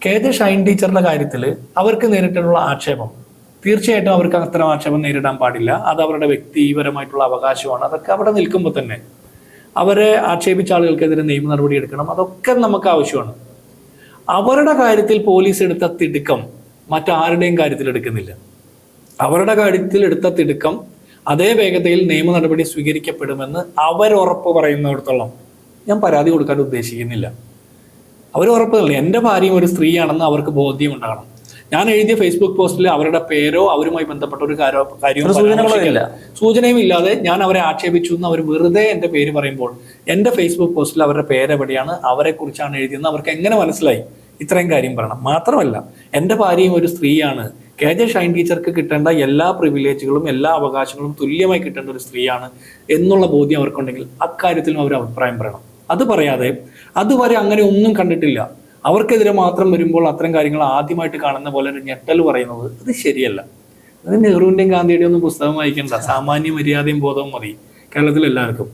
K J Shine ടീച്ചറിന്റെ കാര്യത്തിൽ അവർക്ക് നേരിട്ടുള്ള ആക്ഷേപം, തീർച്ചയായിട്ടും അവർക്ക് അത്തരം ആക്ഷേപം നേരിടാൻ പാടില്ല. അത് അവരുടെ വ്യക്തിപരമായിട്ടുള്ള അവകാശമാണ്. അതൊക്കെ അവിടെ നിൽക്കുമ്പോൾ തന്നെ അവരെ ആക്ഷേപിച്ച ആളുകൾക്കെതിരെ നിയമ നടപടി എടുക്കണം. അതൊക്കെ നമുക്ക് ആവശ്യമാണ്. അവരുടെ കാര്യത്തിൽ പോലീസ് എടുത്ത തിടുക്കം മറ്റാരുടെയും കാര്യത്തിൽ എടുക്കുന്നില്ല. അവരുടെ കാര്യത്തിൽ എടുത്ത തിടുക്കം അതേ വേഗതയിൽ നിയമ നടപടി സ്വീകരിക്കപ്പെടുമെന്ന് അവർ ഉറപ്പ് പറയുന്നിടത്തോളം ഞാൻ പരാതി കൊടുക്കാൻ ഉദ്ദേശിക്കുന്നില്ല. അവർ ഉറപ്പ് തള്ളി. എൻ്റെ ഭാര്യയും ഒരു സ്ത്രീയാണെന്ന് അവർക്ക് ബോധ്യം ഉണ്ടാകണം. ഞാൻ എഴുതിയ ഫേസ്ബുക്ക് പോസ്റ്റിൽ അവരുടെ പേരോ അവരുമായി ബന്ധപ്പെട്ട ഒരു കാര്യവും സൂചനയും ഇല്ലാതെ ഞാൻ അവരെ ആക്ഷേപിച്ചു എന്ന് അവർ വെറുതെ എൻ്റെ പേര് പറയുമ്പോൾ എൻ്റെ ഫേസ്ബുക്ക് പോസ്റ്റിൽ അവരുടെ പേരെവിടെയാണ്, അവരെ കുറിച്ചാണ് എഴുതിയെന്ന് അവർക്ക് എങ്ങനെ മനസ്സിലായി? ഇത്രയും കാര്യം പറയണം. മാത്രമല്ല, എൻ്റെ ഭാര്യയും ഒരു സ്ത്രീയാണ്, കെ ജെ ഷൈൻ ടീച്ചർക്ക് കിട്ടേണ്ട എല്ലാ പ്രിവിലേജുകളും എല്ലാ അവകാശങ്ങളും തുല്യമായി കിട്ടേണ്ട ഒരു സ്ത്രീയാണ് എന്നുള്ള ബോധ്യം അവർക്കുണ്ടെങ്കിൽ അക്കാര്യത്തിലും അവർ അഭിപ്രായം പറയണം. അത് പറയാതെ അതുവരെ അങ്ങനെ ഒന്നും കണ്ടിട്ടില്ല, അവർക്കെതിരെ മാത്രം വരുമ്പോൾ അത്തരം കാര്യങ്ങൾ ആദ്യമായിട്ട് കാണുന്ന പോലെ ഒരു ഞെട്ടൽ പറയുന്നത് അത് ശരിയല്ല. അത് നെഹ്റുവിൻ്റെയും ഗാന്ധിയുടെയും ഒന്നും പുസ്തകം വായിക്കേണ്ട, സാമാന്യ മര്യാദയും ബോധവും മതി കേരളത്തിൽ എല്ലാവർക്കും.